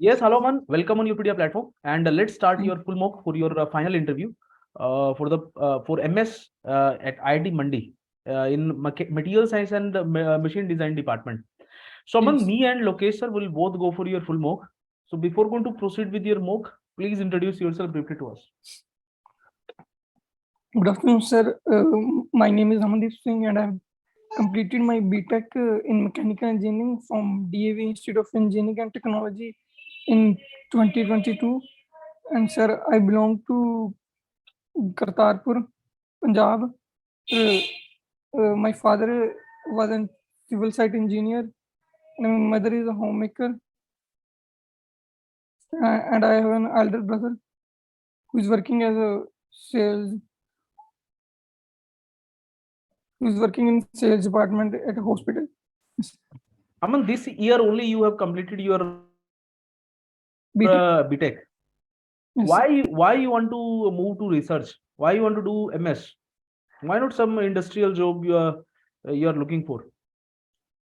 Yes, hello man. Welcome on YourPedia platform, and let's start your full mock for your final interview for MS at IIT Mandi in Material Science and Machine Design Department. So, Aman, Yes. me and Lokesh sir will both go for your full mock. So, before going to proceed with your mock, please introduce yourself briefly to us. Good afternoon, sir. My name is Amandeep Singh, and I've completed my B.Tech in Mechanical Engineering from DAV Institute of Engineering and Technology in 2022. And sir, I belong to Kartarpur, Punjab. My father was a civil site engineer, and my mother is a homemaker. And I have an elder brother who is working as a sales who's working in sales department at a hospital. Aman, this year only you have completed your B.Tech. B.Tech. Yes. Why you want to move to research? Why you want to do MS? Why not some industrial job you are looking for?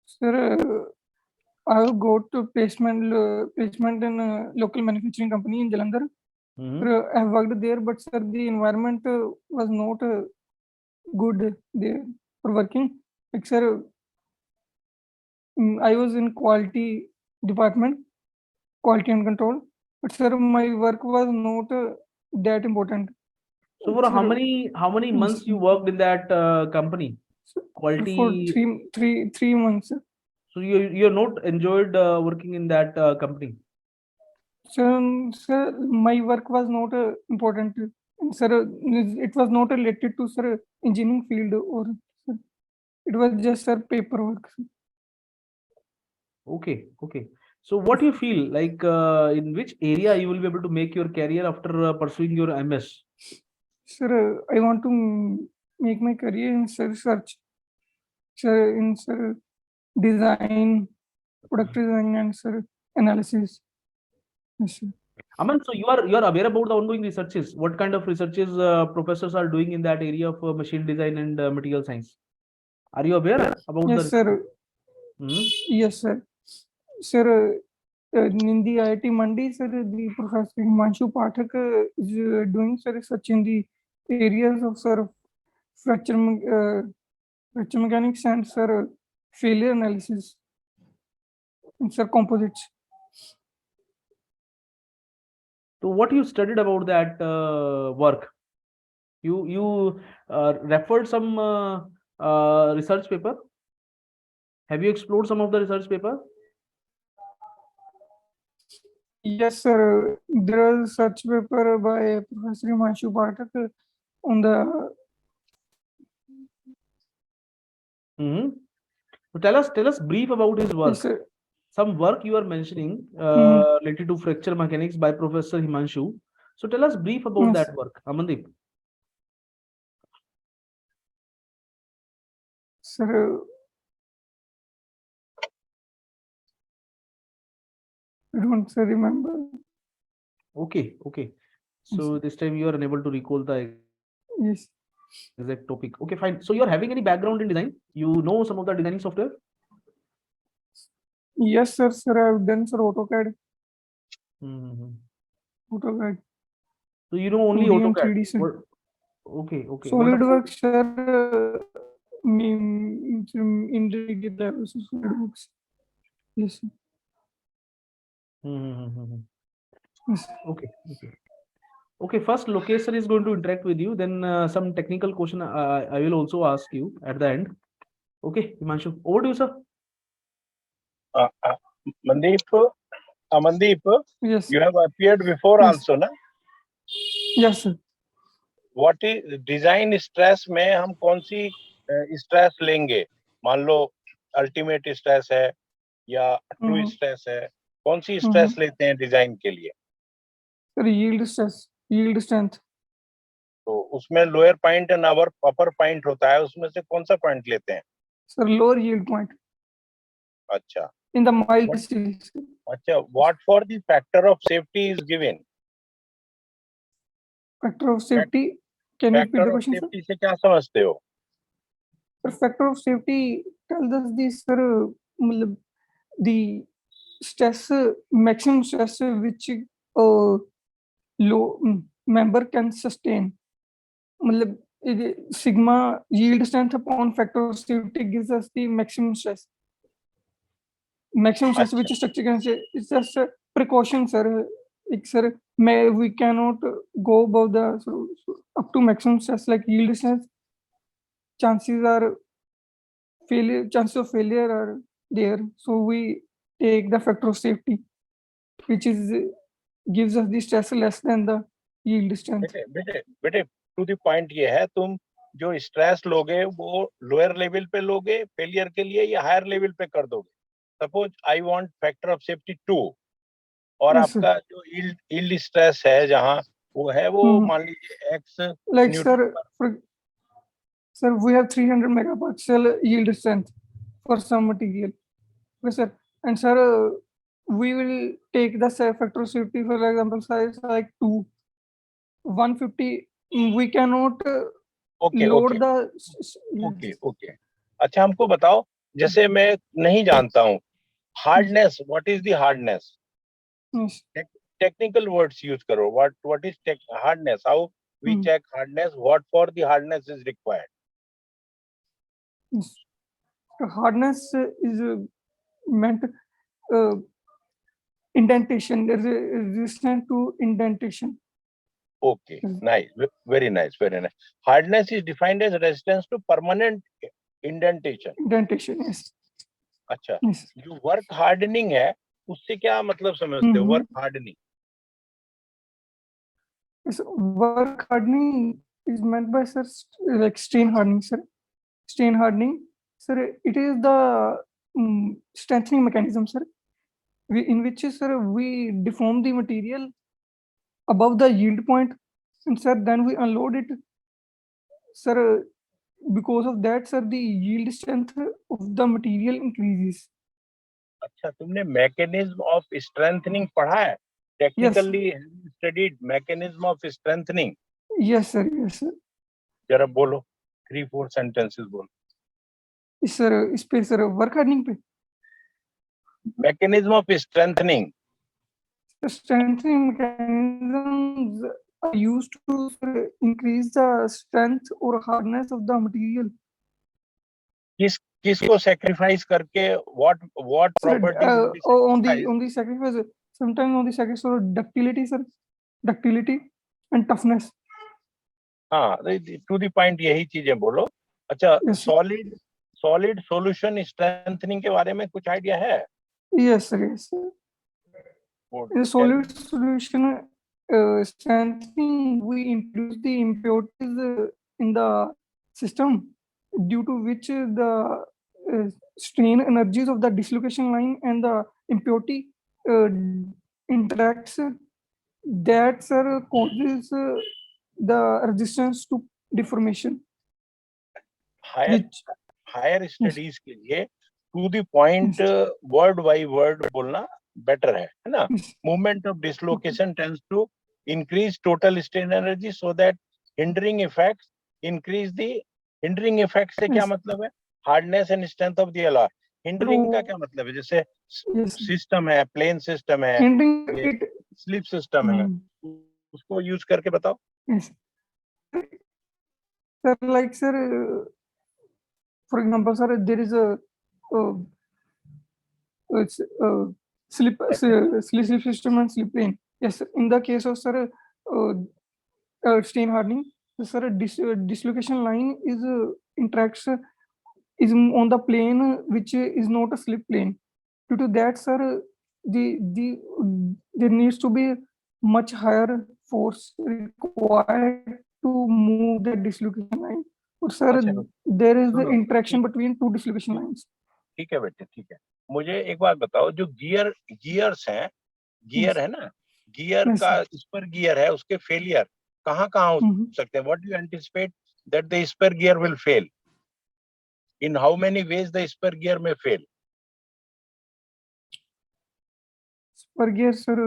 Sir, I have got to placement in a local manufacturing company in Jalandhar. Sir, I have worked there, but sir, the environment was not good there for working. Like sir, I was in quality department, quality and control, but sir, my work was not that important. So for Sir, how many months you worked in that company? Quality. For three months. Sir. So you're not enjoyed working in that company. Sir, my work was not important. Sir, it was not related to sir engineering field or sir, it was just sir paperwork. Sir. Okay. So what do you feel like in which area you will be able to make your career after pursuing your MS? Sir, I want to make my career in research, sir, in sir design, product design, and sir analysis. Yes, sir. Aman, so you are aware about the ongoing researches. What kind of researches professors are doing in that area of machine design and material science? Are you aware about Yes, sir. Yes, sir. Sir, in the IIT Mandi, sir, the Professor Himanshu Pathak is doing sir research in the areas of sir fracture mechanics and sir failure analysis and sir composites. So what you studied about that work? You referred some research paper. Have you explored some of the research paper? Yes, sir. There is such paper by Professor Himanshu Pathak on the. So tell us brief about his work. Yes, sir. Some work you are mentioning related to fracture mechanics by Professor Himanshu. So tell us brief about that work, Amandeep. Sir, I don't remember. Okay. So this time you are unable to recall the Yes. exact topic. Okay, fine. So you are having any background in design? You know some of the designing software? Yes, sir. Sir, I've done sir AutoCAD. AutoCAD. So you know only 2D and AutoCAD. 3D, sir. Okay. SolidWorks, sir. Intermediate level, so SolidWorks. Yes, sir. Yes. Okay. First, Lokesh sir is going to interact with you. Then some technical question I will also ask you at the end. Okay, Himanshu, over to you, sir. Amandeep, Yes. you have appeared before also, na? Yes, sir. What is design stress में हम कौन सी stress लेंगे? मान लो ultimate stress है या true stress है, कौन सी stress लेते हैं design के लिए? Sir, yield stress, yield strength. तो उसमें lower point and upper point होता है, उसमें से कौन सा point लेते हैं? Sir, lower yield point. अच्छा. In the mild steel. अच्छा, what for the factor of safety is given? Factor of safety. Can you repeat the question, sir? Factor of safety से क्या समझते हो? Factor of safety tells us the sir, the stress, maximum stress which low member can sustain. Sigma yield strength upon factor of safety gives us the maximum stress. Maximum stress अच्छा, which structure can say it's just a precaution, sir. Like, sir, we cannot go above the so up to maximum stress like yield strength. Chances are failure, chances of failure are there. So we take the factor of safety, which is gives us the stress less than the yield strength. बेटे बेटे बेटे to the point ये है, तुम जो stress लोगे वो lower level पे लोगे फेलियर के लिए या हायर लेवल पे कर दोगे? Suppose I want factor of safety 2 और Yes, sir. आपका जो यील्ड स्ट्रेस है जहां वो है वो Mhm. मान लीजिए एक्स Like, न्यूटन पर। sir, we have 300 megapixel yield strength for some material. Yes, sir. And sir, we will take the factor of safety for example size like 2, 150. We cannot okay load okay the okay okay. अच्छा हमको बताओ, जैसे मैं नहीं जानता हूँ hardness, what is the hardness? yes. Technical words use करो, what is hardness, how we Hmm. Check hardness, what for the hardness is required? Yes. Hardness is meant uh, indentation. There is a resistance to indentation. Okay, nice, very nice, very nice. Hardness is defined as resistance to permanent indentation. Indentation, yes. अच्छा, Yes. जो work hardening है उससे क्या मतलब समझते हो? Work hardening Yes, work hardening is meant by, sir, like strain hardening, sir. Strain hardening, sir, it is the strengthening mechanism, sir, in which, sir, we deform the material above the yield point, and sir, then we unload it, sir. Because of that, sir, the yield strength of the material increases. अच्छा, तुमने mechanism of strengthening पढ़ा है? Yes. Technically studied mechanism of strengthening? Yes, sir. Yes, sir. जरा बोलो, 3-4 sentences बोलो। Sir, इस पे sir work hardening पे mechanism of strengthening. strengthening mechanisms are used to increase the strength or hardness of the material. किसको sacrifice करके, what Sir, properties on the sacrifice, sometimes on the sacrifice of ductility, sir, ductility and toughness. हाँ, to the point यही चीजें बोलो। अच्छा, Yes, solid solution strengthening के बारे में कुछ आइडिया है? yes, sir, yes, sir. In solid solution strengthening, we introduce the impurities in the system, due to which the strain energies of the dislocation line and the impurity interacts. That, sir, causes the resistance to deformation. Which, higher studies के लिए to the point word by word बोलना better है ना? Movement of dislocation tends to increase total strain energy so that hindering effects increase the hindering effect से क्या मतलब है? Hardness and strength of the alloy. Hindering का क्या मतलब है? जैसे सिस्टम है, प्लेन सिस्टम है, स्लिप सिस्टम है, उसको यूज करके बताओ। Sir, like, sir, for example, sir, there is a slip system and slip plane. Yes, in the case of, sir, strain hardening, sir, dislocation line is interacts is on the plane which is not a slip plane. Due to that, sir, there needs to be much higher force required to move the dislocation line. Or, sir, there is the interaction between two dislocation lines. ठीक है बेटे, ठीक है। मुझे एक बात बताओ, जो गियर्स हैं, गियर है ना, गियर का स्पर गियर है, उसके फेलियर कहाँ कहाँ हो सकते हैं? What do you anticipate that the spur gear will fail? In how many ways the spur gear में fail? Spur gear, sir,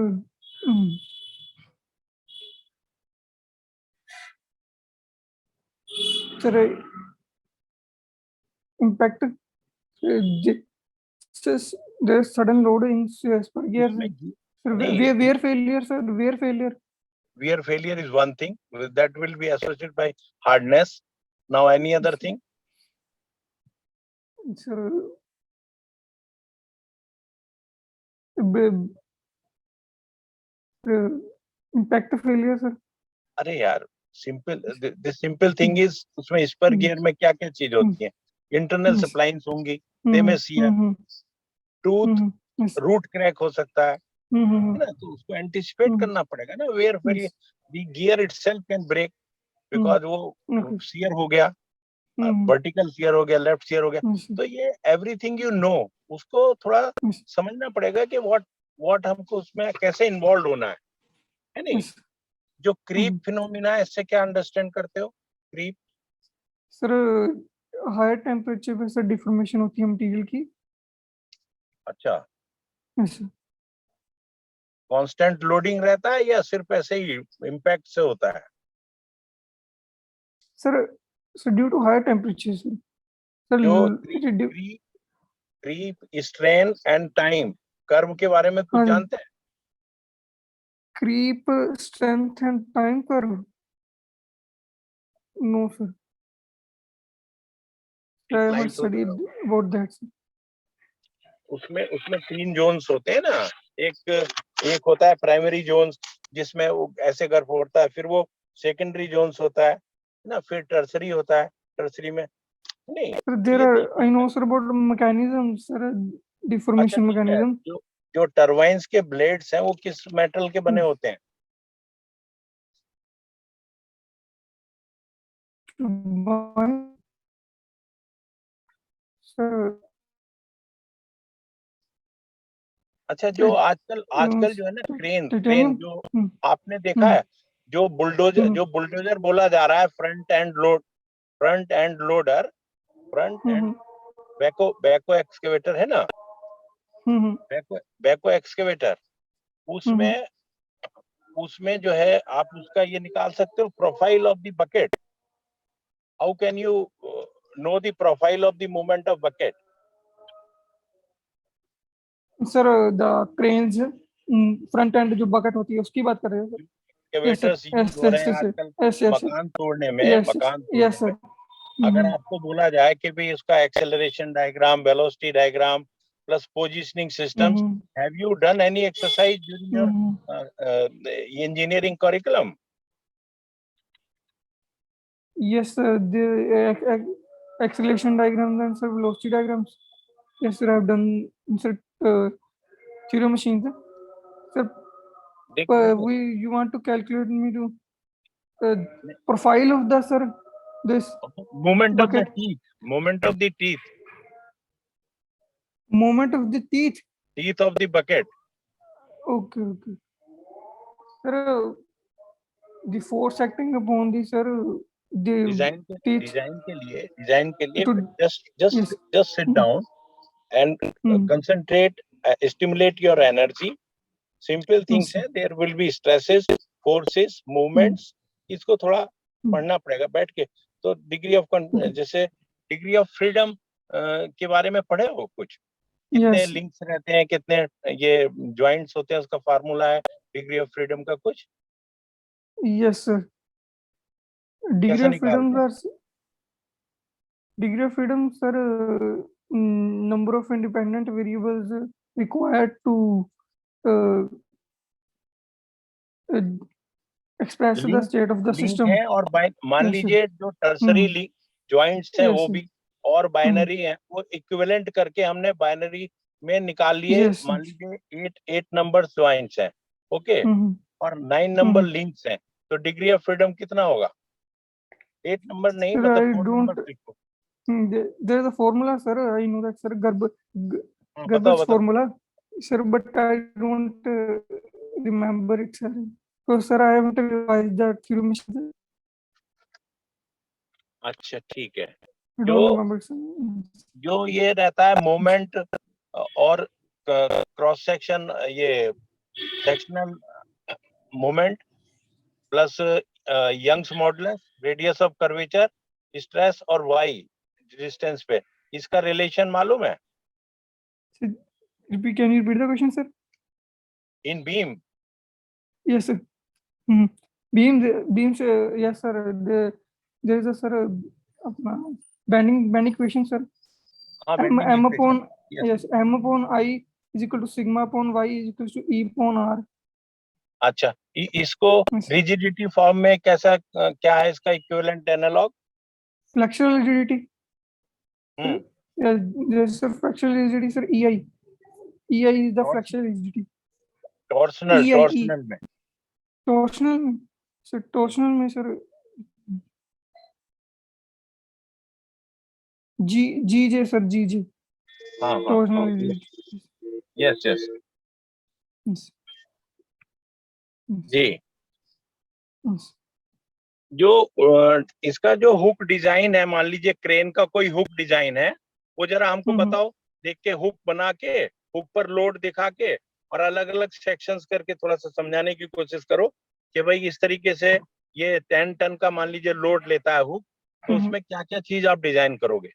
sir, impact there's sudden load in spur gear. उसमें Sir, नहीं, where failure, sir? Where failure? wear failure is one thing that will be associated by hardness. Now any other thing? Sir, b- impact failure, sir. अरे यार simple, the simple thing is उसमें spur gear में क्या क्या चीज होती है? Internal splines होंगी, MSCR, tooth Yes. Root crack हो सकता है Mhm. ना? तो उसको एंटिसिपेट करना पड़ेगा ना। Where failure, the gear itself can break because वो Okay. शियर हो गया, वर्टिकल शियर हो गया, लेफ्ट शियर हो गया। Yes. तो ये एवरीथिंग यू नो, उसको थोड़ा Yes. समझना पड़ेगा कि व्हाट हमको उसमें कैसे इन्वॉल्व होना है नहीं? Yes. जो क्रीप फिनोमिना है, इससे क्या अंडरस्टैंड करते हो? क्रीप सर हायर टेम्परेचर पे सर डिफॉर्मेशन होती है मटेरियल की। अच्छा, Yes, sir. कांस्टेंट लोडिंग रहता है या सिर्फ ऐसे ही इम्पैक्ट से होता है? Sir due to higher temperature sir जो creep strain and time curve के बारे में कुछ जानते हैं? Creep strength and time curve, no sir, I haven't studied about that, sir. उसमें 3 जोन्स होते हैं ना। एक होता है प्राइमरी जोन्स जिसमें वो ऐसे कर्व होता है, फिर वो सेकेंडरी जोन्स होता है ना, फिर टर्सरी होता है। टर्सरी में नहीं, Sir, there are, I know, sir, about mechanism, sir, deformation mechanism. जो टरबाइन्स के ब्लेड्स हैं वो किस मेटल के बने होते हैं? Sir, अच्छा, जो आजकल जो है ना क्रेन titanium. जो आपने देखा है, जो बुलडोजर बोला जा रहा है, front end loader, front end बैको एक्सकेवेटर है ना, बैको एक्सकेवेटर, उसमें जो है आप उसका ये निकाल सकते हो, profile of the bucket. How can you know the profile of the movement of bucket? Sir the cranes front end जो बकेट होती है उसकी बात कर रहे हो? एक्सकेवेटर्स यूज हो रहे हैं आजकल मकान तोड़ने में। अगर आपको बोला जाए कि भाई उसका acceleration diagram, velocity diagram plus positioning systems, have you done any exercise during your engineering curriculum? Yes, sir, the acceleration diagrams and sir velocity diagrams. Yes, sir, I've done sir theory machines. Sir, you want to calculate me to profile of the sir this Movement of the bucket. teeth. Movement of the teeth. Movement of the teeth. Teeth of the bucket. Okay, okay. Sir, the force acting upon the sir the design teeth. के लिए just sit down and concentrate, stimulate your energy. Simple things है, there will be stresses, forces, movements. इसको थोड़ा पढ़ना पड़ेगा बैठ के। तो जैसे डिग्री ऑफ फ्रीडम के बारे में पढ़े हो कुछ? कितने लिंक्स रहते हैं, कितने ये जॉइंट्स होते हैं, उसका फार्मूला है डिग्री ऑफ फ्रीडम का कुछ? Yes, sir. Degree of freedom, sir, number of independent variables required to express the state of the system. है और मान लीजिए जो टर्सरी लिंक जॉइंट्स हैं वो भी और बाइनरी हैं, वो इक्विवेलेंट करके हमने बाइनरी में निकाल लिए। मान लीजिए 8 नंबर जॉइंट्स हैं, ओके, और 9 नंबर लिंक्स हैं, तो डिग्री ऑफ फ्रीडम कितना होगा? 8 नंबर नहीं, मतलब 4 नंबर लिखो। There is a formula, sir. I know that, sir. Gerber's formula, sir, but I don't remember it, sir. So, sir, I haven't revised that theory machine. अच्छा, ठीक है। जो ये रहता है मोमेंट और क्रॉस सेक्शन, ये sectional moment plus Young's modulus, radius of curvature, stress और वाई डिस्टेंस पे, इसका रिलेशन मालूम है? Can you repeat the question, sir? In beam? Yes, sir. Beams. Yes, sir. There is a sir bending equation, sir. हाँ, M bending equation. upon yes, M upon I is equal to sigma upon y is equal to E upon R. अच्छा, इसको Yes. Rigidity form में कैसा क्या है इसका equivalent analog? Flexural rigidity. Hmm, Yes, there's a flexural rigidity, sir. EI. EI is the flexural rigidity. Torsional EI. में Torsional में sir, torsional में sir GJ sir, GJ. हाँ हाँ Torsional rigidity. Yes yes Yes. जी। Yes. जो इसका जो hook design है, मान लीजिए क्रेन का कोई हुक डिजाइन है, वो जरा हमको बताओ, देख के हुक बना के, हुक पर लोड दिखा के और अलग अलग सेक्शंस करके थोड़ा सा समझाने की कोशिश करो कि भाई इस तरीके से ये 10 टन का मान लीजिए लोड लेता है हुक, तो उसमें क्या क्या चीज आप डिजाइन करोगे?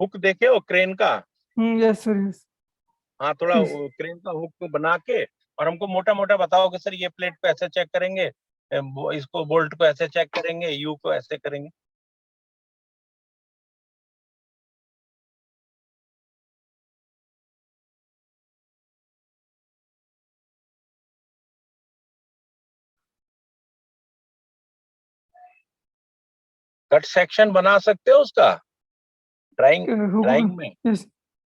हुक देखे हो क्रेन का? Yes, sir. Yes. हाँ, थोड़ा Yes. क्रेन का हुक को बना के और हमको मोटा मोटा बताओ कि सर ये प्लेट को ऐसे चेक करेंगे, इसको बोल्ट को ऐसे चेक करेंगे, यू को ऐसे करेंगे। कट सेक्शन बना सकते हो उसका ड्राइंग में? Yes.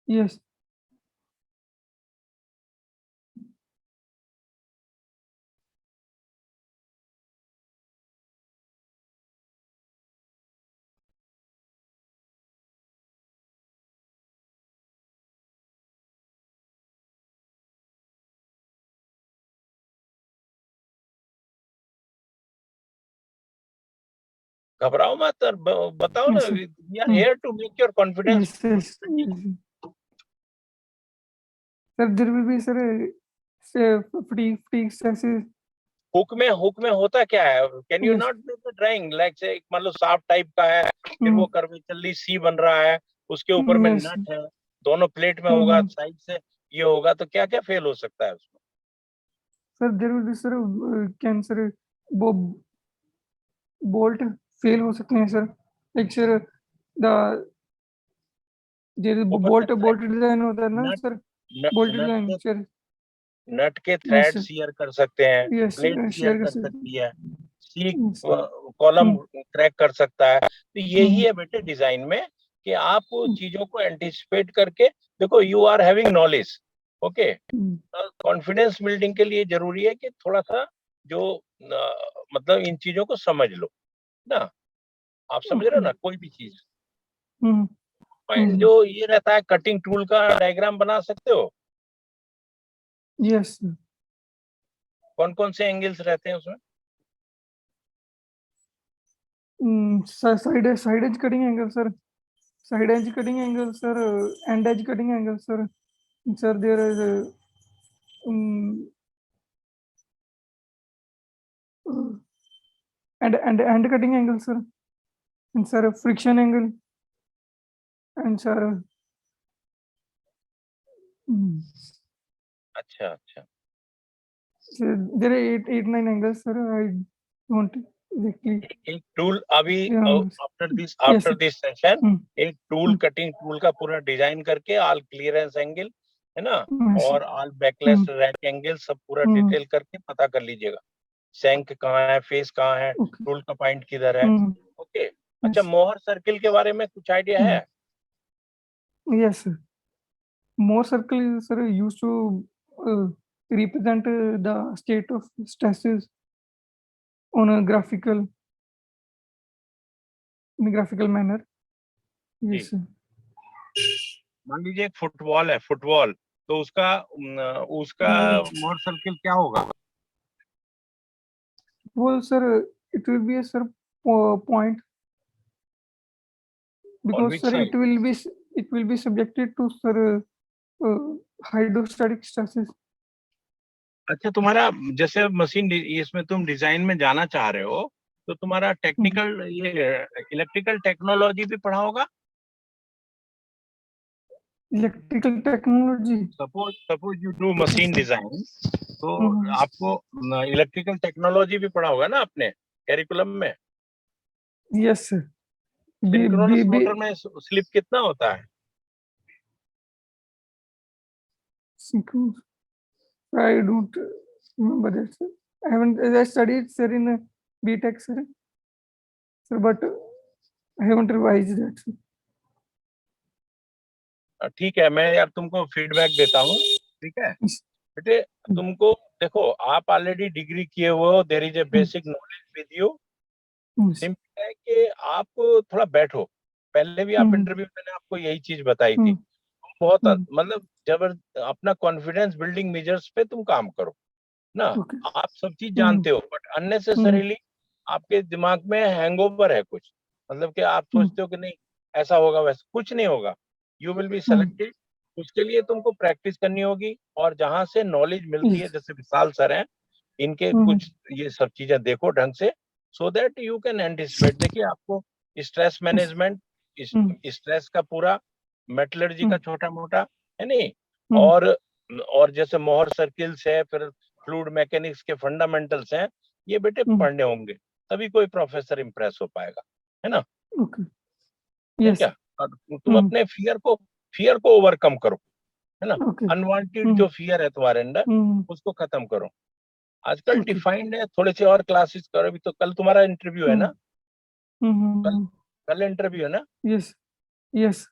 Yes. घबराओ मत और बताओ ना, Yes, sir. We are here to make your confidence. Yes, yes, yes. Sir, there will be sir, say fatigue stresses. Hook में होता क्या है? Can you Yes. Not make the drawing like से मान लो साफ टाइप का है, फिर वो कर्वेचरली सी बन रहा है, उसके ऊपर में Yes. नट है, दोनों प्लेट में होगा, साइड से ये होगा, तो क्या क्या फेल हो सकता है उसमें? Sir, there will be sir, can sir, वो bolt fail हो सकते हैं sir. Like sir, the there ऊपर से bolt design होता है ना नट sir, bolt नट design के sir. नट के Yes, थ्रेड sir. शियर कर सकते हैं, Yes, प्लेट शियर share कर कर सकते सकती है, सी Yes. कॉलम क्रैक कर सकता है। तो यही हम्म, है बेटे डिजाइन में कि आप चीजों को एंटिसिपेट करके देखो, you are having knowledge, okay. Confidence building के लिए जरूरी है कि थोड़ा सा जो मतलब इन चीजों को समझ लो ना। आप समझ रहे हो ना कोई भी चीज। जो ये रहता है कटिंग टूल का डायग्राम बना सकते हो? Yes. कौन कौन से एंगल्स रहते हैं उसमें? Side edge cutting angle sir. Side edge cutting angle sir. End edge cutting angle sir. Sir, there is and cutting angle sir. And sir, friction angle. And sir, अच्छा अच्छा, there are eight nine angles sir. I don't exactly. एक tool अभी Yes. After this session Hmm. एक tool cutting tool का पूरा design करके all clearance angle है ना, Yes. और ऑल बैकलेस रैक एंगल सब पूरा डिटेल करके पता कर लीजिएगा। सैंक कहाँ है, फेस कहाँ है, Okay. टूल का पॉइंट किधर है, ओके। अच्छा, Yes. मोहर सर्किल के बारे में कुछ आइडिया है? Yes. Sir. More circle is sir, used to represent the state of stresses on a graphical in a graphical manner. Yes. Sir. मान लीजिए एक फुटबॉल है, फुटबॉल, तो उसका मोहर सर्किल क्या होगा? Well, sir, it will be a sir point On because which sir side? it will be subjected to sir hydrostatic stresses. अच्छा, तुम्हारा जैसे मशीन इसमें तुम डिजाइन में जाना चाह रहे हो, तो तुम्हारा टेक्निकल ये इलेक्ट्रिकल टेक्नोलॉजी भी पढ़ा होगा? electrical technology. Suppose you do machine design, तो हम्म, आपको इलेक्ट्रिकल टेक्नोलॉजी भी पढ़ा होगा ना अपने कैरिकुलम में। yes sir. सिंक्रोनस मोटर में स्लिप कितना होता है? Synchronous. I don't remember that sir. I studied sir in B.Tech sir, but I haven't revised that sir. ठीक है, मैं यार तुमको फीडबैक देता हूँ, ठीक है बेटे। तुमको देखो, आप ऑलरेडी डिग्री किए हुए हो, there is a basic knowledge with you. Simple है कि आप थोड़ा बैठो। पहले भी आप इंटरव्यू में मैंने आपको यही चीज बताई थी, बहुत मतलब अपना कॉन्फिडेंस बिल्डिंग मेजर्स पे तुम काम करो ना। आप सब चीज जानते हो, बट अननेसेसरीली आपके दिमाग में हैंगओवर है कुछ, मतलब कि आप सोचते हो कि नहीं ऐसा होगा, वैसा कुछ नहीं होगा। You will be selected. उसके लिए तुमको प्रैक्टिस करनी होगी, और जहां से नॉलेज मिलती है, जैसे विशाल सर हैं, इनके कुछ ये सब चीजें देखो ढंग से, so that you can anticipate. देखिए, आपको स्ट्रेस मैनेजमेंट, स्ट्रेस का पूरा मेटलर्जी का छोटा मोटा है नहीं, और जैसे मोहर सर्किल्स है, फिर फ्लूइड मैकेनिक्स के फंडामेंटल्स हैं, ये बेटे पढ़ने होंगे, तभी कोई प्रोफेसर इंप्रेस हो पाएगा, है ना। Yes. क्या तुम अपने फियर को ओवरकम करो, है ना। अनवांटेड जो फियर है तुम्हारे अंदर, उसको खत्म करो। आजकल डिफाइंड है, थोड़े से और क्लासेस करो। अभी तो कल तुम्हारा इंटरव्यू है ना, कल इंटरव्यू है ना। Yes. Yes.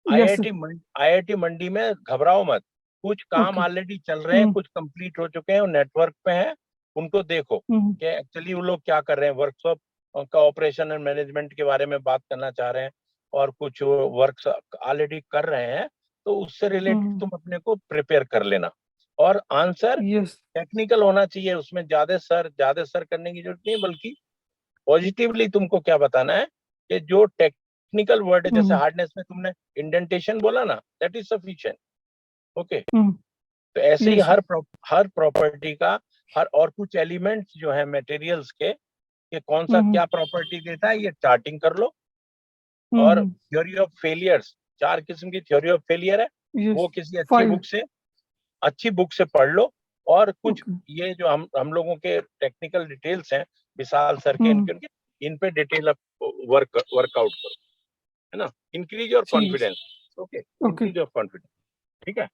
आईआईटी मंडी में घबराओ मत। कुछ काम ऑलरेडी चल रहे हैं, कुछ कंप्लीट हो चुके हैं और नेटवर्क पे हैं, उनको देखो कि एक्चुअली वो लोग क्या कर रहे हैं। वर्कशॉप का ऑपरेशन एंड मैनेजमेंट के बारे में बात करना चाह रहे हैं, और कुछ वर्क ऑलरेडी कर रहे हैं, तो उससे रिलेटेड तुम अपने को प्रिपेयर कर लेना। और आंसर टेक्निकल होना चाहिए, उसमें ज्यादा सर करने की जरूरत नहीं है, बल्कि पॉजिटिवली तुमको क्या बताना है कि जो टेक्निकल वर्ड है, जैसे हार्डनेस में तुमने इंडेंटेशन बोला ना, दैट इज सफिशिएंट। ओके, तो ऐसे ही हर प्रॉपर्टी का, हर और कुछ एलिमेंट्स जो है मटेरियल्स के, कि कौन सा क्या प्रॉपर्टी देता है, ये चार्टिंग कर लो। और थ्योरी ऑफ फेलियर्स, 4 किस्म की थ्योरी ऑफ फेलियर है, वो किसी अच्छी बुक से पढ़ लो। और कुछ ये जो हम लोगों के टेक्निकल डिटेल्स हैं, विशाल सर के, इनके इन पे डिटेल वर्कआउट करो, है ना। Increase your confidence. Okay, increase your confidence, ठीक है।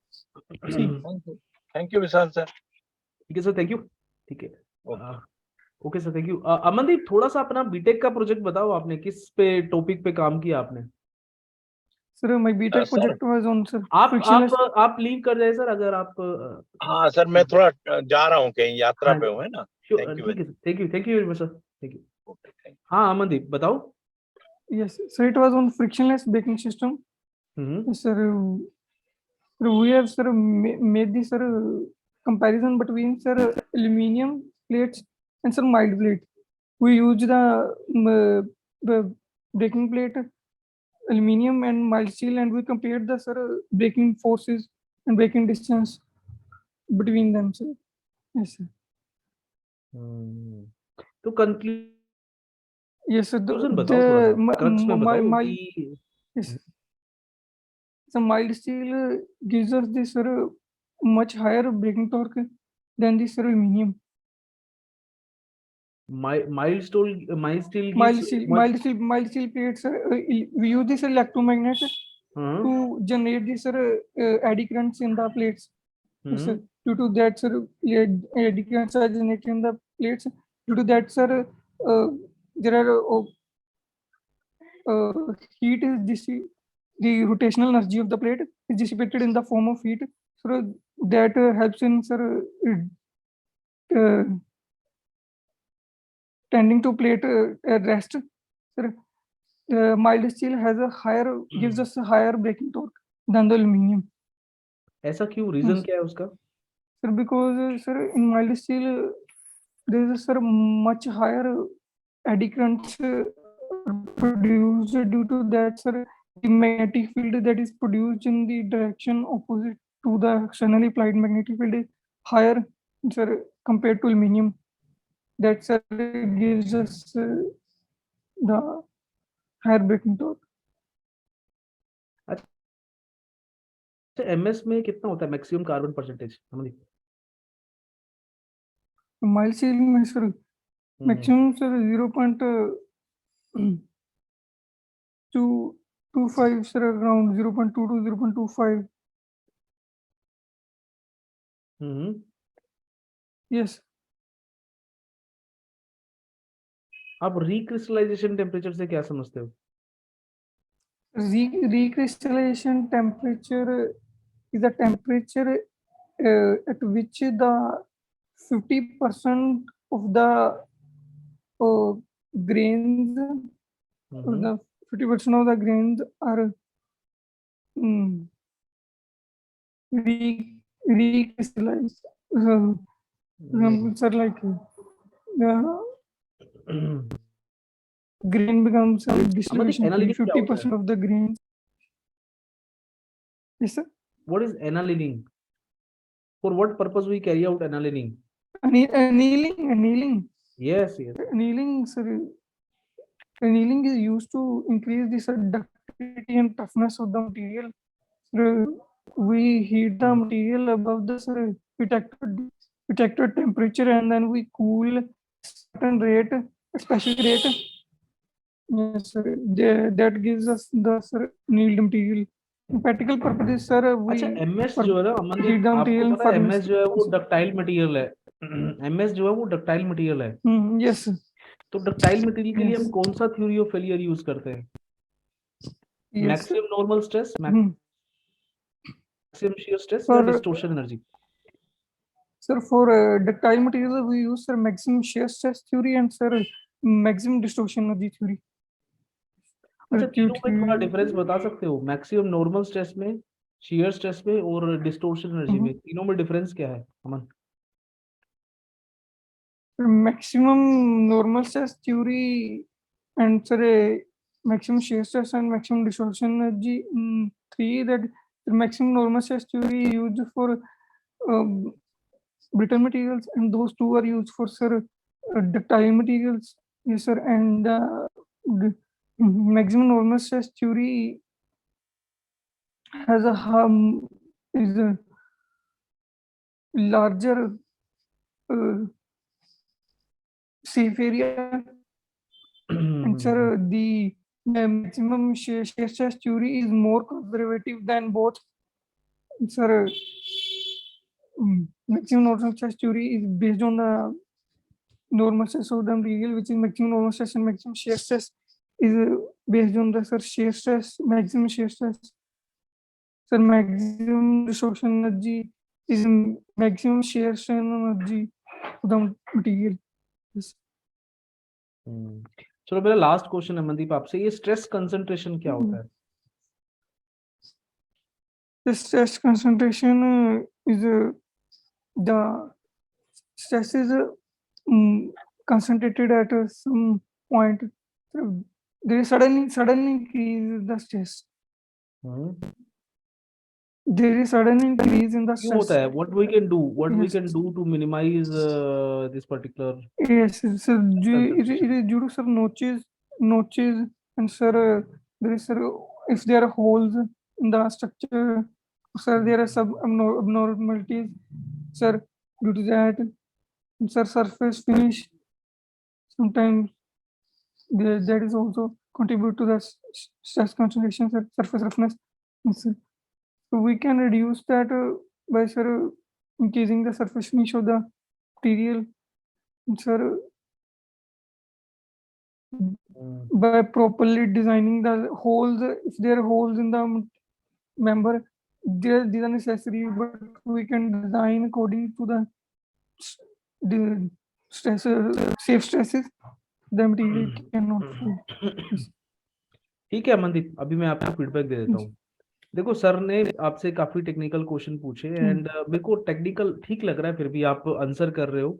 Thank you Vishal sir. ठीक है सर, थैंक यू। ठीक है, okay sir, thank you. Amandeep, थोड़ा सा अपना बीटेक का प्रोजेक्ट बताओ, आपने किस पे टॉपिक पे काम किया आपने? Sir my BTech project was on sir आप लीव कर जाए सर, अगर आप। हाँ सर, मैं थोड़ा जा रहा हूँ, कहीं यात्रा पे हूँ, है ना। ठीक है sir, thank you very much sir, thank you. हाँ अमनदीप, बताओ। Yes, so it was on frictionless braking system. Sir, we have sir made the sir comparison between sir aluminium plates and sir mild plate. We use the braking plate aluminium and mild steel, and we compared the sir braking forces and braking distance between them, sir. Yes sir. तो conclusion Yes sir. बताओ थोड़ा सा, crux में बताओ कि yes. The mild steel gives us this much higher braking torque than this aluminium. Mild steel gives Mild steel plates. We use this electromagnet to generate this eddy currents in the plates. Sir, due to that, sir, eddy currents are generated in the plates. Due to that, sir, there are heat is the rotational energy of the plate is dissipated in the form of heat. So that helps in sir tending to plate rest. Sir, mild steel has gives us a higher braking torque than the aluminium. ऐसा क्यों, reason क्या है उसका? Sir, because sir in mild steel there is sir much higher eddy currents produced. Due to that, sir, the magnetic field that is produced in the direction opposite to the externally applied magnetic field is higher, sir, compared to aluminium. That sir gives us the higher braking torque. MS में कितना होता है maximum carbon percentage Amandeep? माइलसील में sir maximum sir 0.225 sir, around 0.2 to 0.25. Yes. आप recrystallisation temperature से क्या समझते हो? Recrystallization temperature is the temperature at which the 50% of the grains, the 50% of the grains are recrystallized. Sir, like the grain becomes distribution. annealing क्या होता 50% of the grains. Yes, sir. What is annealing? For what purpose we carry out annealing? Annealing. Yes. Annealing, sir. Annealing is used to increase the ductility and toughness of the material. We heat the material above the detector temperature, and then we cool certain rate, specific rate. Yes, sir. That gives us the annealed material. For practical purposes, sir, we अच्छा, MS जो है ना Amandeep, heat the आपको material पता है furnace. MS जो है वो डक्टाइल मटेरियल है। MS जो है वो डक्टाइल मटेरियल है। Yes, sir. तो डक्टाइल मटेरियल के लिए Yes. हम कौन सा थ्योरी ऑफ फेलियर यूज करते हैं? Yes, sir. Maximum normal stress, maximum shear stress या For distortion energy? sir, for ductile material we use sir maximum shear stress theory and sir maximum distortion energy theory. अच्छा, तीनों में थोड़ा difference बता सकते हो? मैक्सिमम नॉर्मल स्ट्रेस में, shear stress में और डिस्टॉर्शन एनर्जी में, तीनों में डिफरेंस क्या है अमन? Maximum normal stress theory and sir maximum shear stress and maximum distortion energy. Three, that the maximum normal stress theory used for brittle materials, and those two are used for sir ductile materials. Yes, sir. And maximum normal stress theory has is a larger safe area, and sir the maximum shear stress theory is more conservative than both. Sir, maximum normal stress theory is based on the normal stress of the material, which is maximum normal stress, and maximum shear stress is based on the sir shear stress, maximum shear stress. Sir, maximum distortion energy is maximum shear strain energy of the material. Yes. चलो, मेरा last question है मनदीप आपसे, ये stress concentration क्या होता है? The stress concentration is the stress is concentrated at some point. There is sudden increase in the stress. There is sudden increase in the क्यों होता stress. है? What we can do to minimize this particular? Yes, sir. It is due to sir notches, and sir there is sir, if there are holes in the structure, sir there are some abnormalities, sir, due to that. And sir, surface finish sometimes that is also contribute to the stress concentration, sir, surface roughness. Yes, sir. So we can reduce that by sir increasing the surface finish of the material, and sir by properly designing the holes. If there are holes in the member, these are necessary, but we can design according to the stress, safe stresses the material cannot fall. ठीक है अमनदीप, अभी मैं आपको feedback दे देता हूँ। देखो, sir ने आपसे काफी टेक्निकल क्वेश्चन पूछे एंड मेरे को टेक्निकल ठीक लग रहा है, फिर भी आप आंसर कर रहे हो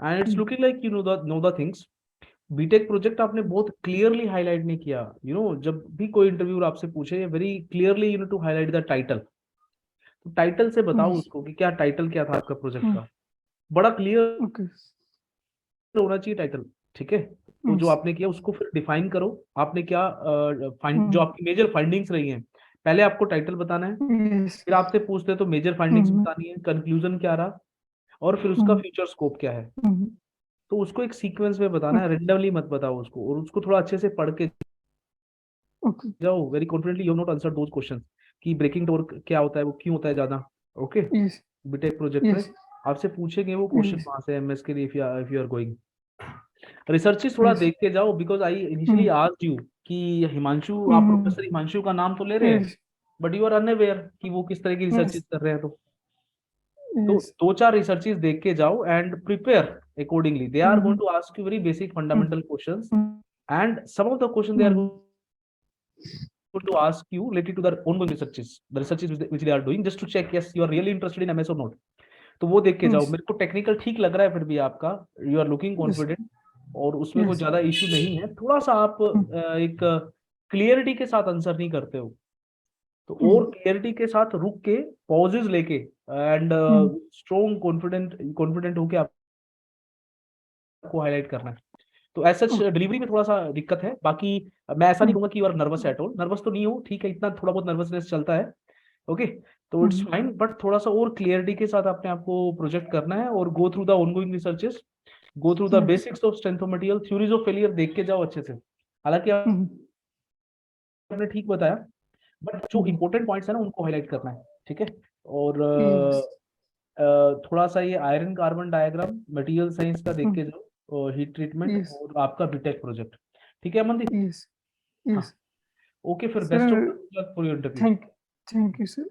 and it's looking like you know the things. BTech project आपने बहुत क्लियरली हाईलाइट नहीं किया। जब भी कोई इंटरव्यूअर आपसे पूछे, very clearly to highlight the title. तो टाइटल से बताओ उसको कि क्या टाइटल क्या था आपका प्रोजेक्ट का, बड़ा क्लियर होना चाहिए टाइटल, ठीक है? तो जो आपने किया उसको फिर डिफाइन करो, आपने क्या जो आपकी मेजर फाइंडिंग्स रही हैं, पहले आपको टाइटल बताना है, yes, फिर आपसे पूछते हैं तो मेजर फाइंडिंग्स हम्म, बतानी है, कंक्लूजन क्या रहा, और फिर उसका फ्यूचर स्कोप क्या है। हम्म, तो उसको एक सीक्वेंस में बताना है, okay, रेंडमली मत बताओ उसको, और उसको थोड़ा अच्छे से पढ़ के okay, जाओ। Very confidently you not answer those questions कि ब्रेकिंग टॉर्क क्या होता है, वो क्यों होता है ज्यादा। ओके, yes, बीटेक प्रोजेक्ट में yes, आपसे पूछेंगे वो क्वेश्चन yes, वहां से एमएस के लिए, if you are going. Researches थोड़ा yes, देख के जाओ, because I initially hmm, asked you कि हिमांशु, आप हम्म, प्रोफेसर हिमांशु का नाम तो ले रहे हैं, yes, but you are unaware कि वो किस तरह की रिसर्चेस yes, कर रहे हैं। तो yes, दो चार रिसर्चेस देख के जाओ and prepare accordingly. They are going hmm, to ask you very basic hmm, fundamental questions, hmm, and some of the question they are hmm, going to ask you related to their ongoing researches, the researches which they are doing, just to check yes you are really interested in MS or not. तो वो देख के जाओ। yes, मेरे को technical ठीक लग रहा है फिर भी आपका, you are looking yes, confident, और उसमें कोई yes, ज्यादा इशू नहीं है। थोड़ा सा आप एक क्लियरिटी के साथ आंसर नहीं करते हो, तो और हम्म, क्लियरिटी के साथ रुक के पॉजेज लेके एंड हम्म, स्ट्रॉन्ग कॉन्फिडेंट होके आपको हाईलाइट करना है। तो ऐसा okay, डिलीवरी में थोड़ा सा दिक्कत है। बाकी मैं ऐसा नहीं हम्म, कहूंगा कि you are nervous at all, nervous तो नहीं हो, ठीक है, इतना थोड़ा बहुत नर्वसनेस चलता है। ओके, तो इट्स हम्म, फाइन, बट थोड़ा सा और क्लियरिटी के साथ अपने आप को प्रोजेक्ट करना है, और go through the ongoing researches, go through the yes, basics of strength of material, theories of failure देख के जाओ अच्छे से। हालांकि हम्म, आपने ठीक बताया, बट जो हम्म, इंपॉर्टेंट पॉइंट्स है ना उनको हाईलाइट करना है, ठीक है। और yes, थोड़ा सा ये iron carbon diagram material science का देख हम्म, के जाओ, हीट ट्रीटमेंट yes, और आपका बीटेक प्रोजेक्ट, ठीक है अमनदीप। yes, हाँ, yes, ओके, फिर best of sir, luck for your interview. thank you, sir.